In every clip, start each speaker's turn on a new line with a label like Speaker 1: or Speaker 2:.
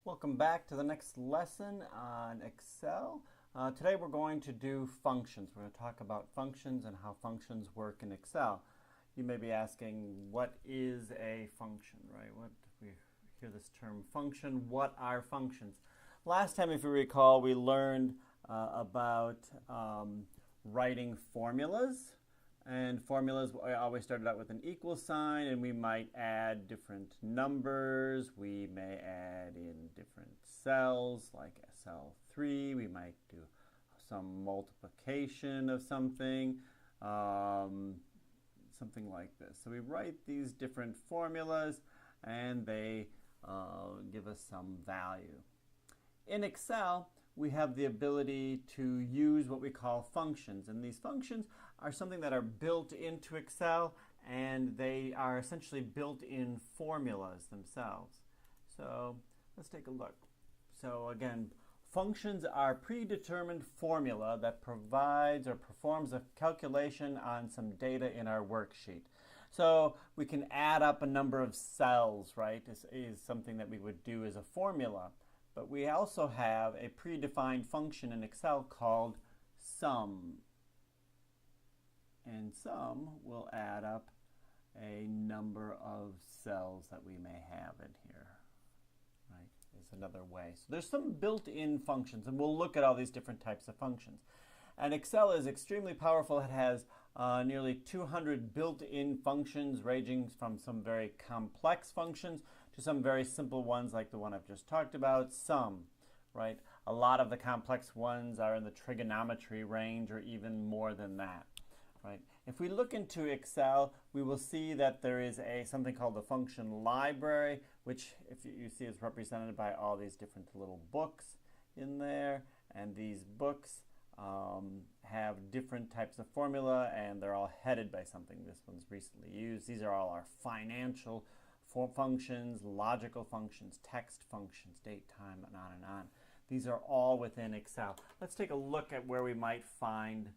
Speaker 1: Welcome back to the next lesson on Excel. Today we're going to do functions. We're going to talk about functions and how functions work in Excel. You may be asking, what is a function, right? We hear this term function. What are functions? Last time, if you recall, we learned about writing formulas. And formulas always started out with an equal sign, and we might add different numbers. We may add in different cells, like cell 3. We might do some multiplication of something, something like this. So we write these different formulas, and they give us some value. In Excel, we have the ability to use what we call functions. And these functions are something that are built into Excel, and they are essentially built-in formulas themselves. So let's take a look. So again, functions are predetermined formula that provides or performs a calculation on some data in our worksheet. So we can add up a number of cells, right? This is something that we would do as a formula. But we also have a predefined function in Excel called sum. And sum will add up a number of cells that we may have in here. Right? Is another way. So there's some built-in functions, and we'll look at all these different types of functions. And Excel is extremely powerful. It has nearly 200 built-in functions, ranging from some very complex functions to some very simple ones like the one I've just talked about, sum. Right? A lot of the complex ones are in the trigonometry range or even more than that. Right? If we look into Excel, we will see that there is something called the function library, which if you see is represented by all these different little books in there, and these books have different types of formula, and they're all headed by something. This one's recently used. These are all our financial functions, logical functions, text functions, date, time, and on and on. These are all within Excel. Let's take a look at where we might find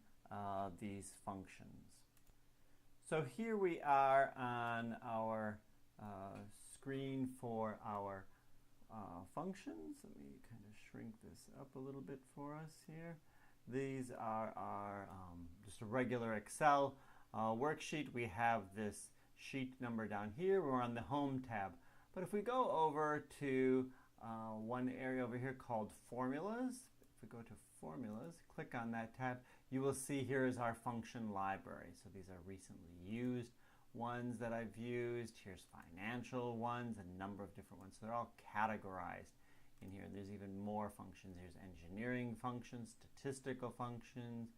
Speaker 1: these functions. So here we are on our screen for our functions. Let me kind of shrink this up a little bit for us here. These are our just a regular Excel worksheet. We have this sheet number down here. We're on the Home tab. But if we go over to one area over here called Formulas, if we go to Formulas, click on that tab, you will see here is our function library. So these are recently used ones that I've used. Here's financial ones, a number of different ones. So they're all categorized in here. There's even more functions. There's engineering functions, statistical functions,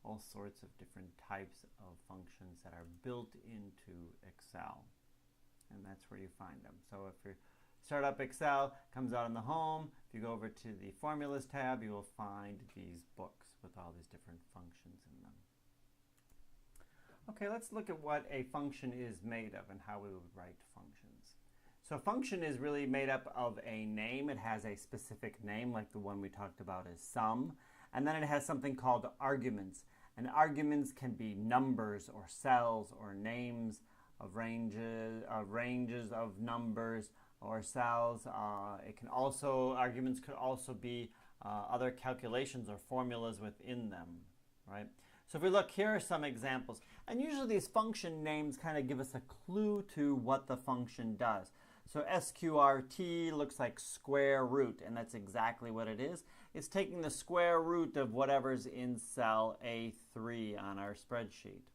Speaker 1: all sorts of different types of functions that are built into Excel. And that's where you find them. So if you start up Excel, comes out in the Home. If you go over to the Formulas tab, you will find these books with all these different functions in them. Okay, let's look at what a function is made of and how we would write functions. So a function is really made up of a name. It has a specific name, like the one we talked about is sum. And then it has something called arguments. And arguments can be numbers or cells or names of ranges of numbers or cells. Arguments could also be other calculations or formulas within them, right? So if we look, here are some examples. And usually these function names kind of give us a clue to what the function does. So SQRT looks like square root, and that's exactly what it is. It's taking the square root of whatever's in cell A3 on our spreadsheet.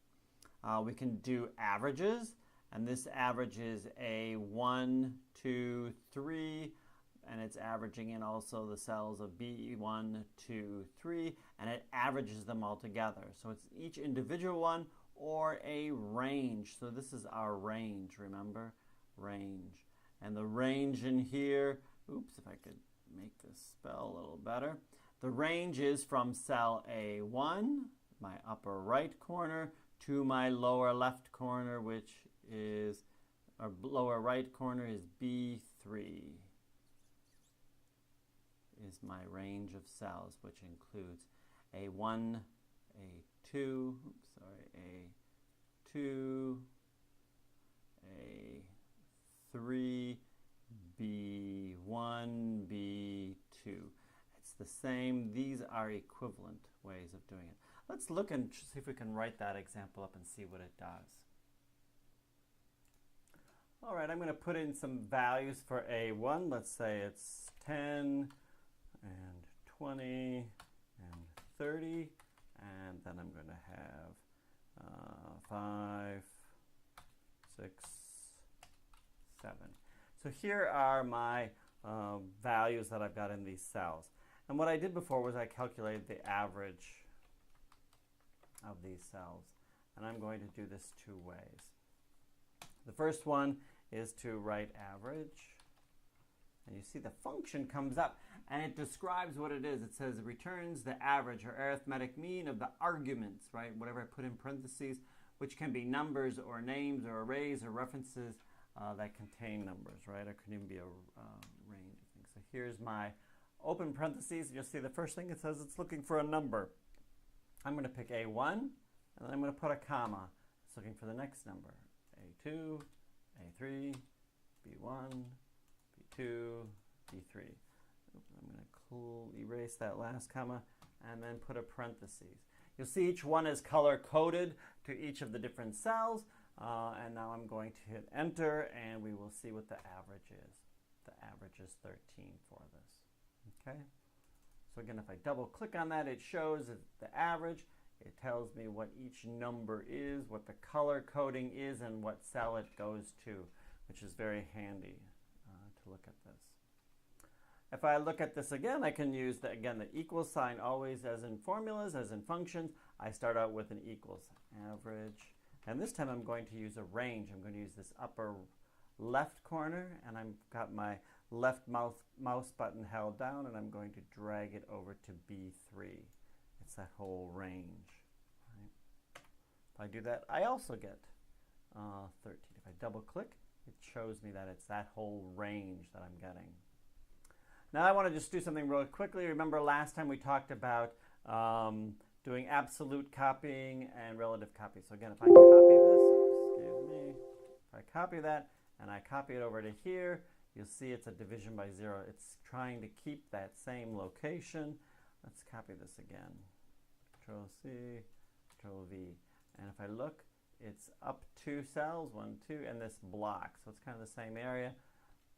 Speaker 1: We can do averages, and this average is A1, 2, 3, and it's averaging in also the cells of B1, 2, 3, and it averages them all together. So it's each individual one or a range. So this is our range, remember? Range. And the range in here, if I could make this spell a little better. The range is from cell A1, my upper right corner, to my lower left corner, which is, our lower right corner is B3, is my range of cells, which includes A1, A2, A2, A3, B1, the same. These are equivalent ways of doing it. Let's look and see if we can write that example up and see what it does. All right, I'm going to put in some values for A1. Let's say it's 10 and 20 and 30. And then I'm going to have 5, 6, 7. So here are my values that I've got in these cells. And what I did before was I calculated the average of these cells. And I'm going to do this two ways. The first one is to write average. And you see the function comes up and it describes what it is. It says it returns the average or arithmetic mean of the arguments, right? Whatever I put in parentheses, which can be numbers or names or arrays or references that contain numbers, right? It could even be a range of things. So here's my open parentheses. You'll see the first thing it says it's looking for a number. I'm going to pick A1 and then I'm going to put a comma. It's looking for the next number. A2, A3, B1, B2, B3. I'm going to erase that last comma and then put a parentheses. You'll see each one is color-coded to each of the different cells. And now I'm going to hit enter and we will see what the average is. The average is 13 for this. Okay? So again, if I double click on that, it shows the average. It tells me what each number is, what the color coding is, and what cell it goes to, which is very handy to look at this. If I look at this again, I can use, the equal sign always as in formulas, as in functions. I start out with an equals average. And this time I'm going to use a range. I'm going to use this upper left corner, and I've got my left mouse button held down, and I'm going to drag it over to B3. It's that whole range. Right? If I do that, I also get 13. If I double click, it shows me that it's that whole range that I'm getting. Now I want to just do something real quickly. Remember last time we talked about doing absolute copying and relative copy. So again, if I copy this, excuse me, if I copy that and I copy it over to here, you'll see it's a division by 0. It's trying to keep that same location. Let's copy this again. Control C, Control V. And if I look, it's up 2 cells, 1, 2, and this block. So it's kind of the same area,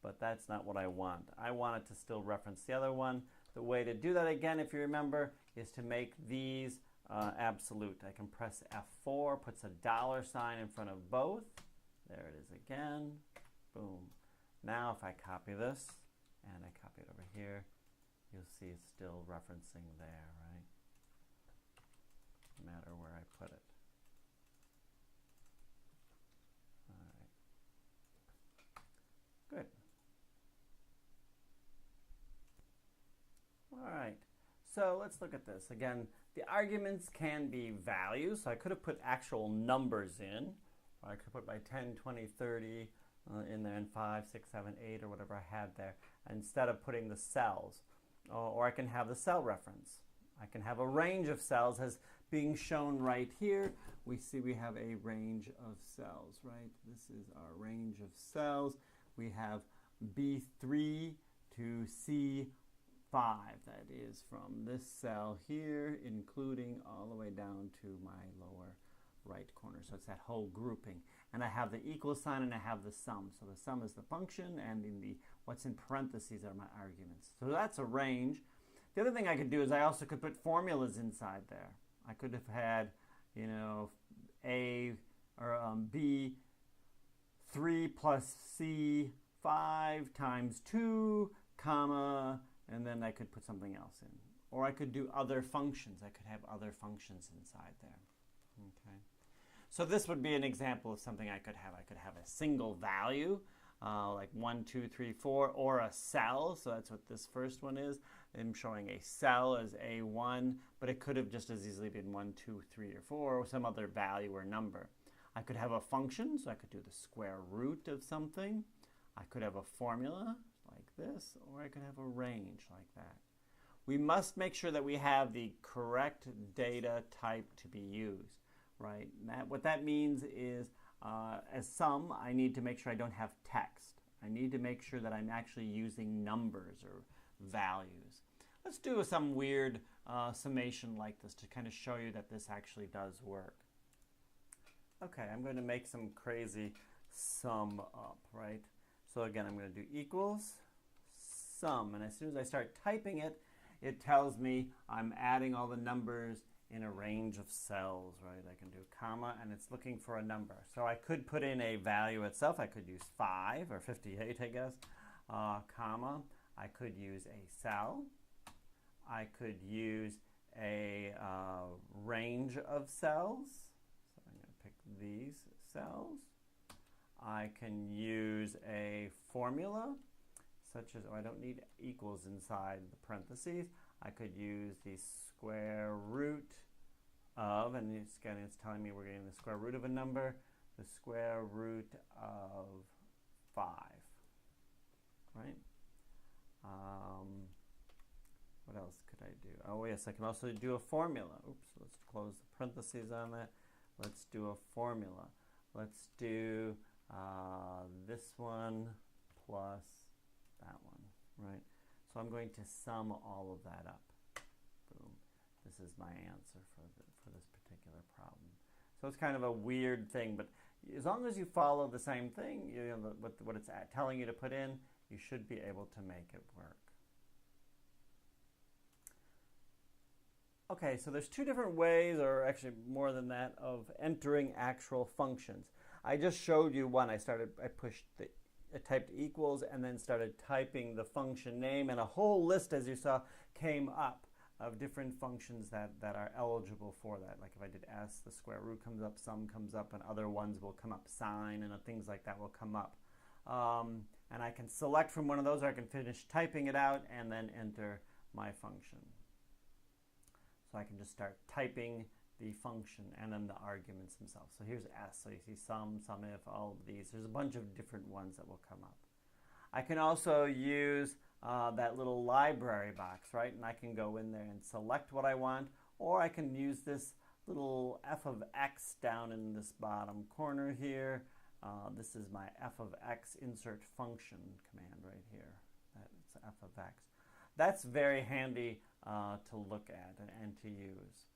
Speaker 1: but that's not what I want. I want it to still reference the other one. The way to do that again, if you remember, is to make these absolute. I can press F4, puts a $sign in front of both. There it is again. Boom. Now if I copy this and I copy it over here, you'll see it's still referencing there, right? No matter where I put it. All right. Good. All right. So let's look at this. Again, the arguments can be values. So I could have put actual numbers in. Or I could put my 10, 20, 30 in there, and 5, 6, 7, 8, or whatever I had there, instead of putting the cells. Or I can have the cell reference. I can have a range of cells as being shown right here. We see we have a range of cells, right? This is our range of cells. We have B3 to C5. That is from this cell here, including all the way down to my lower right corner. So it's that whole grouping. And I have the equal sign and I have the sum. So the sum is the function, and in the what's in parentheses are my arguments. So that's a range. The other thing I could do is I also could put formulas inside there. I could have had, you know, A or B 3 plus C 5 times 2, comma, and then I could put something else in. Or I could do other functions. I could have other functions inside there. Okay. So this would be an example of something I could have. I could have a single value, like 1, 2, 3, 4, or a cell. So that's what this first one is. I'm showing a cell as A1, but it could have just as easily been 1, 2, 3, or 4, or some other value or number. I could have a function, so I could do the square root of something. I could have a formula like this, or I could have a range like that. We must make sure that we have the correct data type to be used, right? What that means is, as sum, I need to make sure I don't have text. I need to make sure that I'm actually using numbers or values. Let's do some weird summation like this to kind of show you that this actually does work. Okay, I'm going to make some crazy sum up, right? So again, I'm going to do equals sum, and as soon as I start typing it, it tells me I'm adding all the numbers in a range of cells, right? I can do comma, and it's looking for a number. So I could put in a value itself. I could use 5 or 58, I guess, comma. I could use a cell. I could use a range of cells. So I'm going to pick these cells. I can use a formula, such as, oh, I don't need equals inside the parentheses. I could use the square root of, and it's telling me we're getting the square root of a number, the square root of 5, right? What else could I do? Oh yes, I can also do a formula. Oops, let's close the parentheses on that. Let's do a formula. Let's do this one plus that one, right? So I'm going to sum all of that up. Boom. This is my answer for this particular problem. So it's kind of a weird thing, but as long as you follow the same thing, you know, what it's telling you to put in, you should be able to make it work. Okay, so there's two different ways, or actually more than that, of entering actual functions. I just showed you one. I typed equals and then started typing the function name, and a whole list, as you saw, came up of different functions that are eligible for that. Like if I did s, the square root comes up, sum comes up, and other ones will come up, sine, and things like that will come up. And I can select from one of those, or I can finish typing it out and then enter my function. So I can just start typing the function and then the arguments themselves. So here's s, so you see sum, SUMIF, all of these. There's a bunch of different ones that will come up. I can also use that little library box, right? And I can go in there and select what I want, or I can use this little f of x down in this bottom corner here. This is my f of x insert function command right here. That's f of x. That's very handy to look at and to use.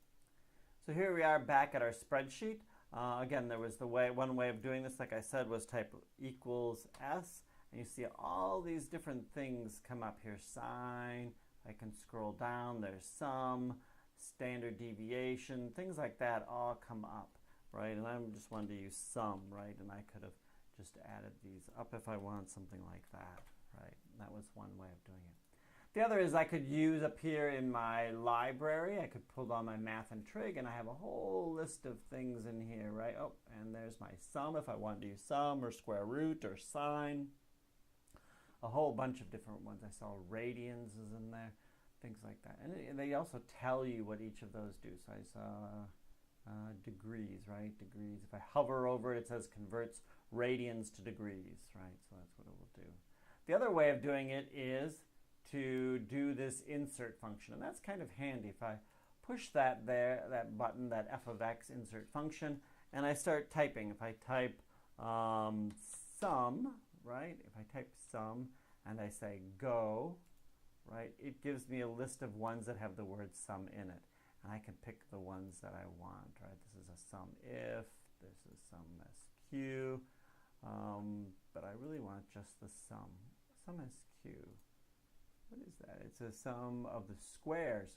Speaker 1: So here we are back at our spreadsheet. Again, there was one way of doing this, like I said, was type equals s, and you see all these different things come up here. Sine, I can scroll down, there's sum, standard deviation, things like that all come up, right? And I just wanted to use sum, right? And I could have just added these up if I want something like that, right? And that was one way of doing it. The other is I could use up here in my library, I could pull down my math and trig, and I have a whole list of things in here, right? Oh, and there's my sum if I wanted to use sum or square root or sine. A whole bunch of different ones. I saw radians is in there, things like that. And they also tell you what each of those do. So I saw degrees, right? Degrees. If I hover over it, it says converts radians to degrees, right? So that's what it will do. The other way of doing it is to do this insert function, and that's kind of handy. If I push that button, that f of x insert function, and I start typing. If I type sum, right? If I type sum and I say go, right? It gives me a list of ones that have the word sum in it, and I can pick the ones that I want, right? This is a sum if, this is sum sq, but I really want just the sum sq. What is that? It's a sum of the squares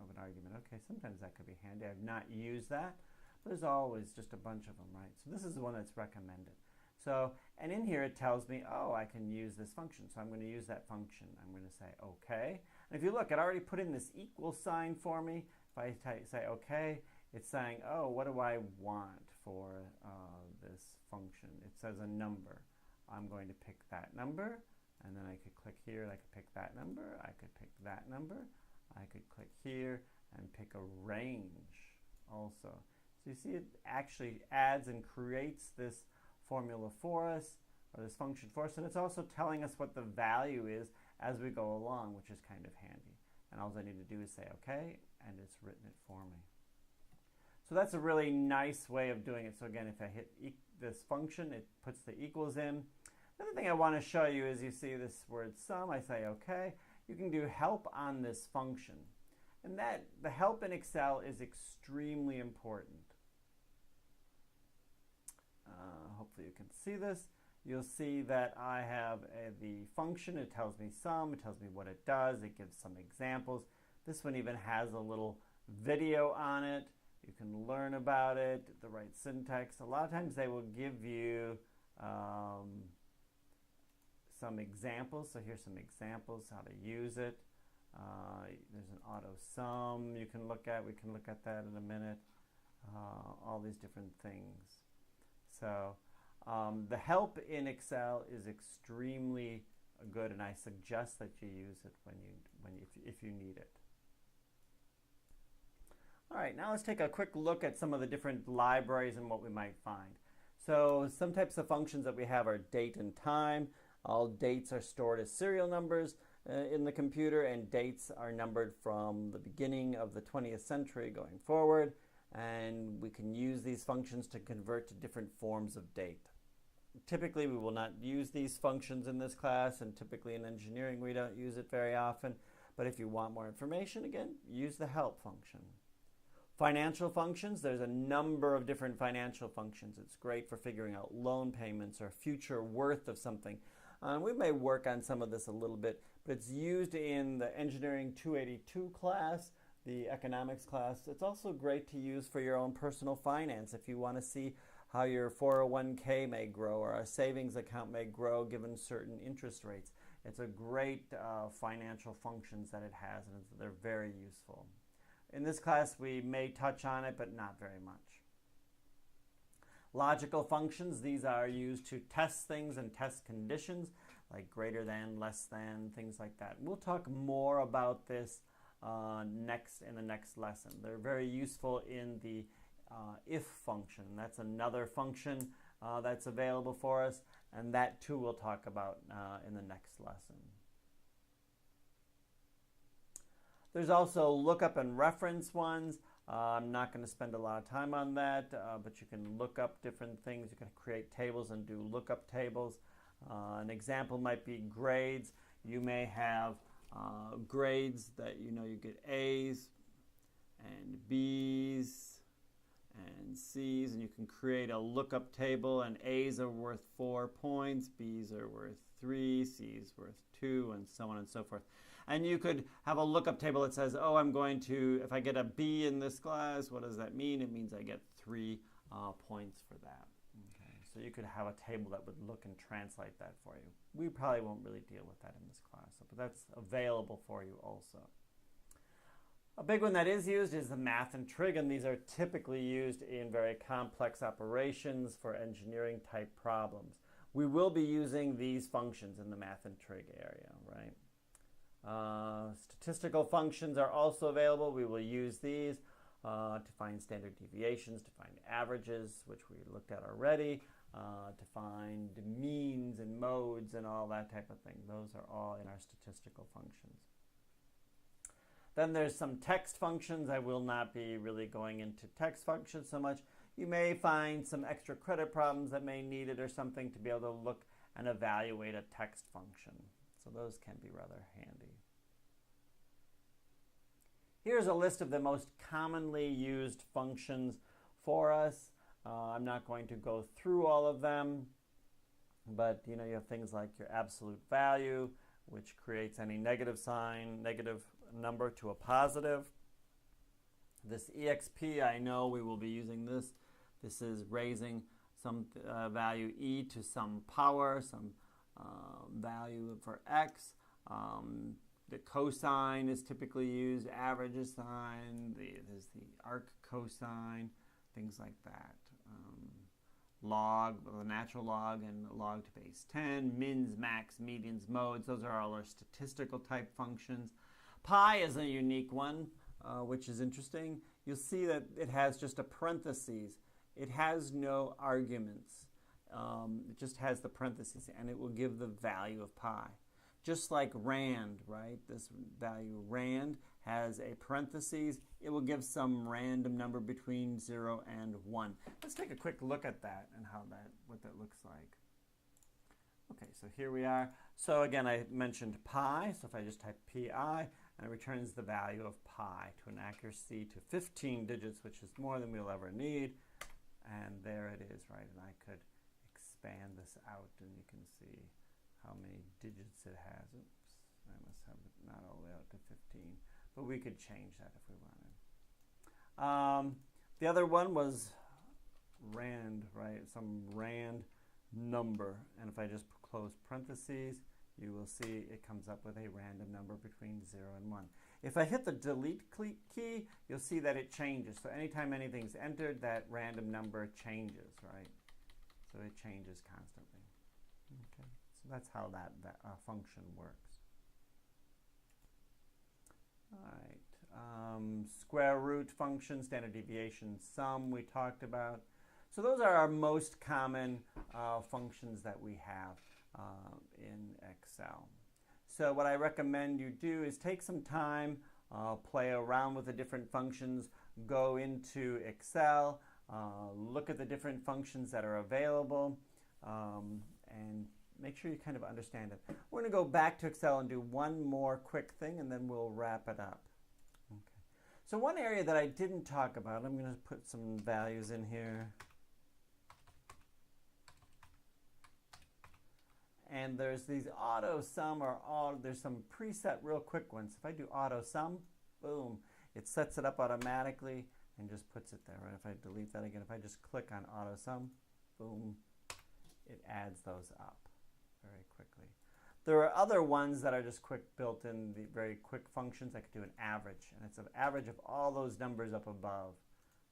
Speaker 1: of an argument. Okay, sometimes that could be handy. I've not used that, but there's always just a bunch of them, right? So this is the one that's recommended. So, and in here it tells me, oh, I can use this function. So I'm going to use that function. I'm going to say OK. And if you look, it already put in this equal sign for me. If I say OK, it's saying, oh, what do I want for this function? It says a number. I'm going to pick that number. And then I could click here and I could pick that number. I could pick that number. I could click here and pick a range also. So you see it actually adds and creates this formula for us, or this function for us, and it's also telling us what the value is as we go along, which is kind of handy. And all I need to do is say OK, and it's written it for me. So that's a really nice way of doing it. So again, if I hit this function, it puts the equals in. Another thing I want to show you is you see this word sum, I say OK. you can do help on this function. And that the help in Excel is extremely important. Hopefully you can see this. You'll see that I have the function. It tells me sum, it tells me what it does, it gives some examples. This one even has a little video on it. You can learn about it, the right syntax. A lot of times they will give you some examples. So here's some examples how to use it. There's an auto sum you can look at. We can look at that in a minute. All these different things. So the help in Excel is extremely good, and I suggest that you use it if you need it. All right, now let's take a quick look at some of the different libraries and what we might find. So some types of functions that we have are date and time. All dates are stored as serial numbers in the computer, and dates are numbered from the beginning of the 20th century going forward. And we can use these functions to convert to different forms of date. Typically, we will not use these functions in this class, and typically in engineering, we don't use it very often. But if you want more information, again, use the help function. Financial functions, there's a number of different financial functions. It's great for figuring out loan payments or future worth of something. We may work on some of this a little bit, but it's used in the Engineering 282 class, the economics class. It's also great to use for your own personal finance if you want to see how your 401k may grow or a savings account may grow given certain interest rates. It's a great financial functions that it has, and they're very useful. In this class, we may touch on it, but not very much. Logical functions, these are used to test things and test conditions, like greater than, less than, things like that. We'll talk more about this in the next lesson. They're very useful in the if function. That's another function that's available for us, and that too we'll talk about in the next lesson. There's also lookup and reference ones. I'm not going to spend a lot of time on that, but you can look up different things. You can create tables and do lookup tables. An example might be grades. You may have grades that you get A's and B's and C's, and you can create a lookup table, and A's are worth 4 points, B's are worth 3, C's worth 2, and so on and so forth. And you could have a lookup table that says, oh, if I get a B in this class, what does that mean? It means I get 3 points for that. Okay. So you could have a table that would look and translate that for you. We probably won't really deal with that in this class, but that's available for you also. A big one that is used is the math and trig, and these are typically used in very complex operations for engineering type problems. We will be using these functions in the math and trig area, right? Statistical functions are also available. We will use these to find standard deviations, to find averages, which we looked at already, to find means and modes and all that type of thing. Those are all in our statistical functions. Then there's some text functions. I will not be really going into text functions so much. You may find some extra credit problems that may need it or something to be able to look and evaluate a text function. So those can be rather handy. Here's a list of the most commonly used functions for us. I'm not going to go through all of them, but you have things like your absolute value, which creates any negative number to a positive. This EXP, I know we will be using this. This is raising some value e to some power, some value for x. The cosine is typically used, average is sign, there's the arc cosine, things like that. Log, the natural log, and log to base 10, mins, max, medians, modes, those are all our statistical type functions. Pi is a unique one, which is interesting. You'll see that it has just a parentheses. It has no arguments. It just has the parentheses, and it will give the value of pi. Just like rand, right? This value rand has a parentheses. It will give some random number between 0 and 1. Let's take a quick look at that and what that looks like. Okay, so here we are. So again, I mentioned pi, so if I just type pi, and it returns the value of pi to an accuracy to 15 digits, which is more than we'll ever need. And there it is, right? And I could expand this out, and you can see how many digits it has. Oops, I must have it not all the way out to 15, but we could change that if we wanted. The other one was rand, right? Some rand number, and if I just close parentheses, you will see it comes up with a random number between 0 and 1. If I hit the delete key, you'll see that it changes. So anytime anything's entered, that random number changes, right? So it changes constantly. Okay, so that's how that function works. All right, square root function, standard deviation, sum we talked about. So those are our most common functions that we have in Excel. So what I recommend you do is take some time, play around with the different functions, go into Excel, look at the different functions that are available, and make sure you kind of understand it. We're going to go back to Excel and do one more quick thing, and then we'll wrap it up. Okay. So one area that I didn't talk about, I'm going to put some values in here. And there's these auto sum there's some preset real quick ones. If I do auto sum, boom, it sets it up automatically and just puts it there. Right? If I delete that again, if I just click on auto sum, boom, it adds those up very quickly. There are other ones that are just quick built in, the very quick functions. I could do an average, and it's an average of all those numbers up above,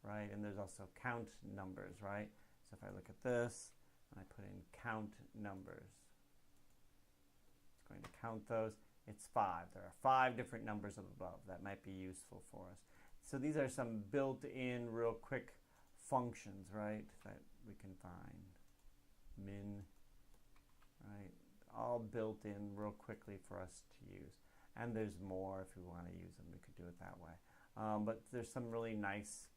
Speaker 1: right? And there's also count numbers, right? So if I look at this and I put in count numbers, going to count those. It's 5. There are 5 different numbers up above that might be useful for us. So these are some built-in real quick functions, right, that we can find. Min, right, all built in real quickly for us to use. And there's more if we want to use them. We could do it that way. But there's some really nice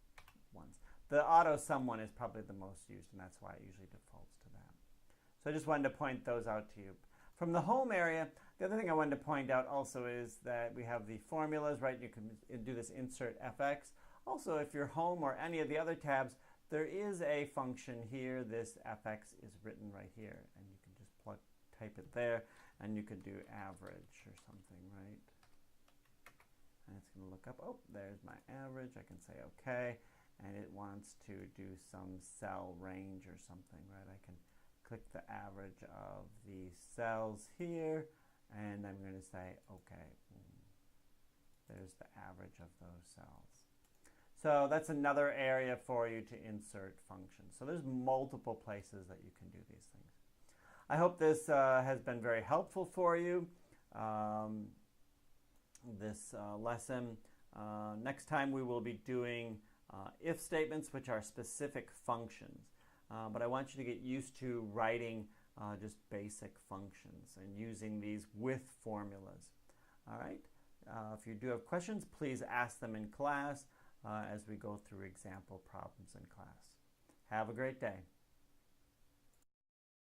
Speaker 1: ones. The auto sum one is probably the most used, and that's why it usually defaults to that. So I just wanted to point those out to you. From the home area, the other thing I wanted to point out also is that we have the formulas, right? You can do this insert fx. Also, if you're home or any of the other tabs, there is a function here. This fx is written right here, and you can just type it there, and you could do average or something, right? And it's going to look up, oh, there's my average. I can say OK, and it wants to do some cell range or something, right? I can click the average of the cells here, and I'm going to say, OK, there's the average of those cells. So that's another area for you to insert functions. So there's multiple places that you can do these things. I hope this has been very helpful for you, this lesson. Next time we will be doing if statements, which are specific functions. But I want you to get used to writing just basic functions and using these with formulas. All right? If you do have questions, please ask them in class as we go through example problems in class. Have a great day.